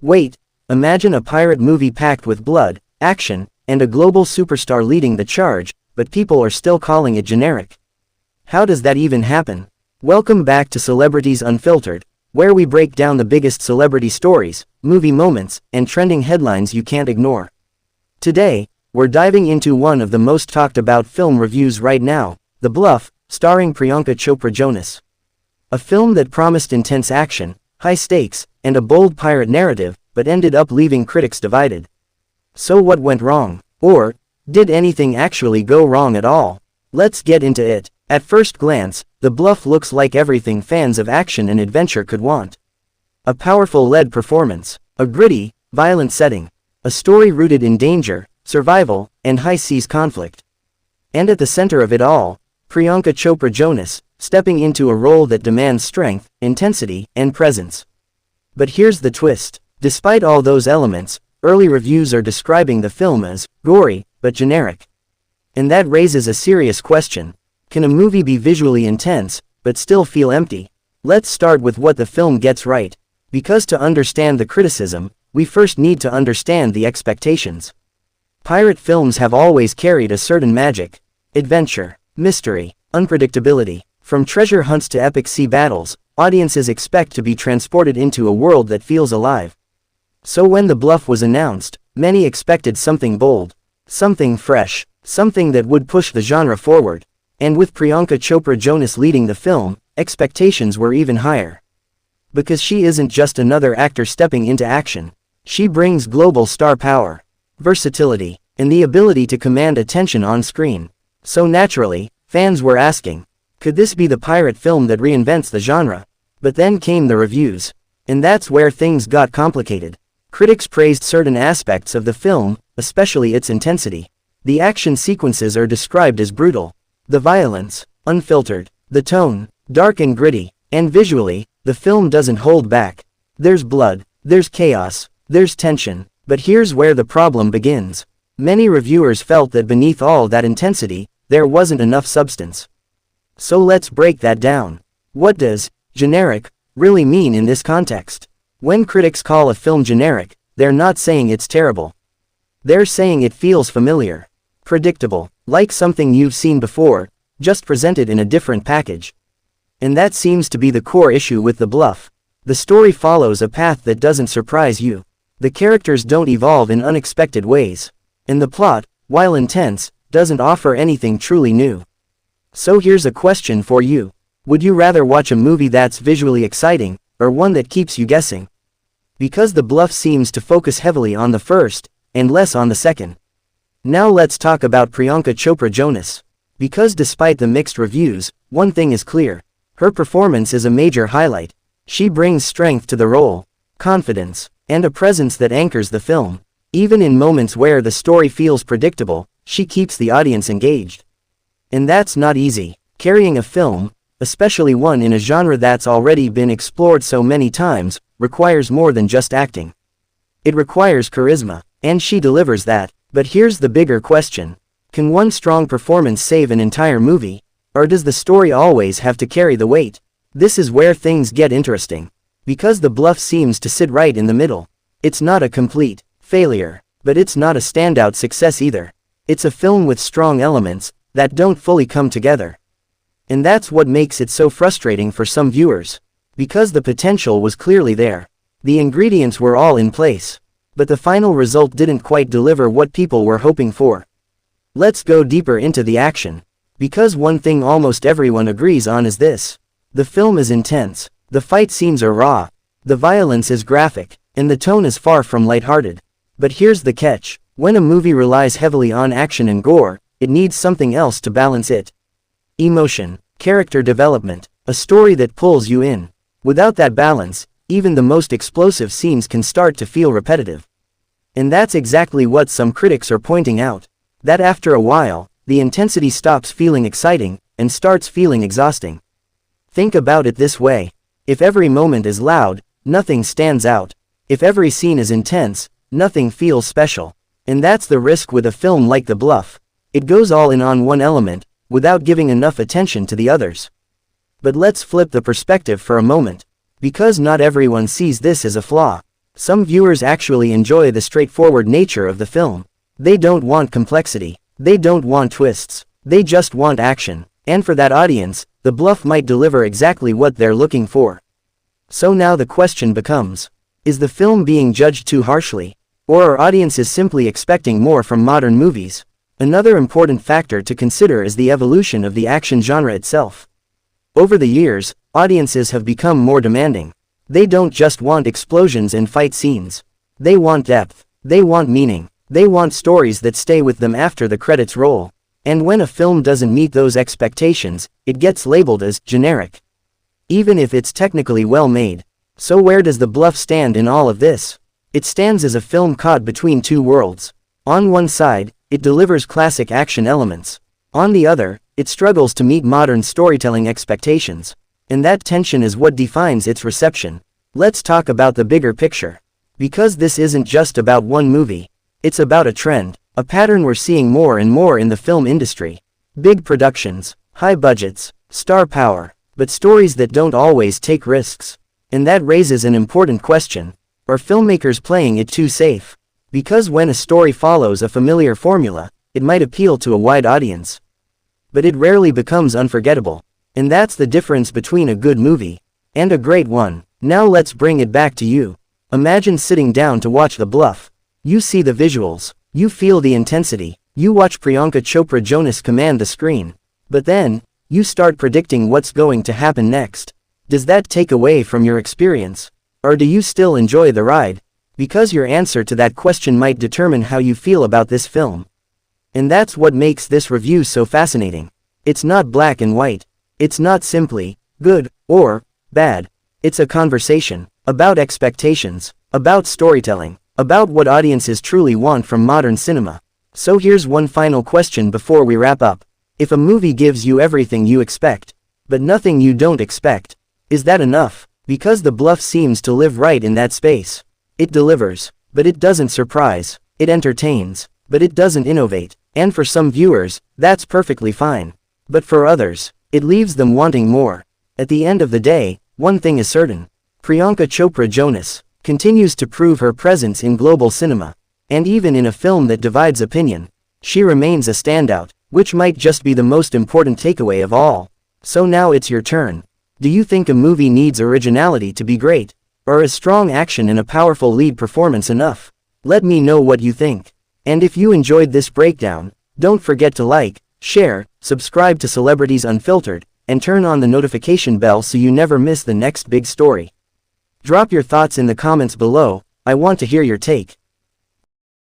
Wait, imagine a pirate movie packed with blood, action, and a global superstar leading the charge, but people are still calling it generic. How does that even happen? Welcome back to Celebrities Unfiltered, where we break down the biggest celebrity stories, movie moments, and trending headlines you can't ignore. Today, we're diving into one of the most talked about film reviews right now, The Bluff, starring Priyanka Chopra Jonas. A film that promised intense action, high stakes, and a bold pirate narrative, but ended up leaving critics divided. So what went wrong? Or, did anything actually go wrong at all? Let's get into it. At first glance, The Bluff looks like everything fans of action and adventure could want. A powerful lead performance, a gritty, violent setting, a story rooted in danger, survival, and high seas conflict. And at the center of it all, Priyanka Chopra Jonas, stepping into a role that demands strength, intensity, and presence. But here's the twist. Despite all those elements, early reviews are describing the film as gory, but generic. And that raises a serious question. Can a movie be visually intense, but still feel empty? Let's start with what the film gets right. Because to understand the criticism, we first need to understand the expectations. Pirate films have always carried a certain magic. Adventure, mystery, unpredictability. From treasure hunts to epic sea battles, audiences expect to be transported into a world that feels alive. So when The Bluff was announced, many expected something bold, something fresh, something that would push the genre forward. And with Priyanka Chopra Jonas leading the film, expectations were even higher. Because she isn't just another actor stepping into action. She brings global star power, versatility, and the ability to command attention on screen. So naturally, fans were asking, could this be the pirate film that reinvents the genre? But then came the reviews. And that's where things got complicated. Critics praised certain aspects of the film, especially its intensity. The action sequences are described as brutal. The violence, unfiltered. The tone, dark and gritty. And visually, the film doesn't hold back. There's blood, there's chaos, there's tension. But here's where the problem begins. Many reviewers felt that beneath all that intensity, there wasn't enough substance. So let's break that down. What does generic really mean in this context? When critics call a film generic, they're not saying it's terrible. They're saying it feels familiar, predictable, like something you've seen before, just presented in a different package. And that seems to be the core issue with The Bluff. The story follows a path that doesn't surprise you. The characters don't evolve in unexpected ways. And the plot, while intense, doesn't offer anything truly new. So here's a question for you. Would you rather watch a movie that's visually exciting, or one that keeps you guessing? Because The Bluff seems to focus heavily on the first, and less on the second. Now let's talk about Priyanka Chopra Jonas. Because despite the mixed reviews, one thing is clear. Her performance is a major highlight. She brings strength to the role, confidence, and a presence that anchors the film. Even in moments where the story feels predictable, she keeps the audience engaged. And that's not easy. Carrying a film, especially one in a genre that's already been explored so many times, requires more than just acting. It requires charisma, and she delivers that. But here's the bigger question. Can one strong performance save an entire movie? Or does the story always have to carry the weight? This is where things get interesting. Because The Bluff seems to sit right in the middle. It's not a complete failure, but it's not a standout success either. It's a film with strong elements that don't fully come together. And that's what makes it so frustrating for some viewers. Because the potential was clearly there. The ingredients were all in place. But the final result didn't quite deliver what people were hoping for. Let's go deeper into the action. Because one thing almost everyone agrees on is this. The film is intense. The fight scenes are raw. The violence is graphic. And the tone is far from lighthearted. But here's the catch. When a movie relies heavily on action and gore, it needs something else to balance it. Emotion, character development, a story that pulls you in. Without that balance, even the most explosive scenes can start to feel repetitive. And that's exactly what some critics are pointing out. That after a while, the intensity stops feeling exciting, and starts feeling exhausting. Think about it this way. If every moment is loud, nothing stands out. If every scene is intense, nothing feels special. And that's the risk with a film like The Bluff. It goes all in on one element, without giving enough attention to the others. But let's flip the perspective for a moment. Because not everyone sees this as a flaw. Some viewers actually enjoy the straightforward nature of the film. They don't want complexity. They don't want twists. They just want action. And for that audience, The Bluff might deliver exactly what they're looking for. So now the question becomes, is the film being judged too harshly? Or are audiences simply expecting more from modern movies? Another important factor to consider is the evolution of the action genre itself. Over the years, audiences have become more demanding. They don't just want explosions and fight scenes. They want depth. They want meaning. They want stories that stay with them after the credits roll. And when a film doesn't meet those expectations, it gets labeled as generic, even if it's technically well made. So where does The Bluff stand in all of this? It stands as a film caught between two worlds. On one side, it delivers classic action elements. On the other, it struggles to meet modern storytelling expectations. And that tension is what defines its reception. Let's talk about the bigger picture. Because this isn't just about one movie. It's about a trend, a pattern we're seeing more and more in the film industry. Big productions, high budgets, star power, but stories that don't always take risks. And that raises an important question. Are filmmakers playing it too safe? Because when a story follows a familiar formula, it might appeal to a wide audience. But it rarely becomes unforgettable. And that's the difference between a good movie and a great one. Now let's bring it back to you. Imagine sitting down to watch The Bluff. You see the visuals. You feel the intensity. You watch Priyanka Chopra Jonas command the screen. But then, you start predicting what's going to happen next. Does that take away from your experience? Or do you still enjoy the ride? Because your answer to that question might determine how you feel about this film. And that's what makes this review so fascinating. It's not black and white. It's not simply good or bad. It's a conversation about expectations, about storytelling, about what audiences truly want from modern cinema. So here's one final question before we wrap up. If a movie gives you everything you expect, but nothing you don't expect, is that enough? Because The Bluff seems to live right in that space. It delivers, but it doesn't surprise. It entertains, but it doesn't innovate. And for some viewers, that's perfectly fine. But for others, it leaves them wanting more. At the end of the day, one thing is certain. Priyanka Chopra Jonas continues to prove her presence in global cinema. And even in a film that divides opinion, she remains a standout, which might just be the most important takeaway of all. So now it's your turn. Do you think a movie needs originality to be great? Or is strong action and a powerful lead performance enough? Let me know what you think. And if you enjoyed this breakdown, don't forget to like, share, subscribe to Celebrities Unfiltered, and turn on the notification bell so you never miss the next big story. Drop your thoughts in the comments below. I want to hear your take.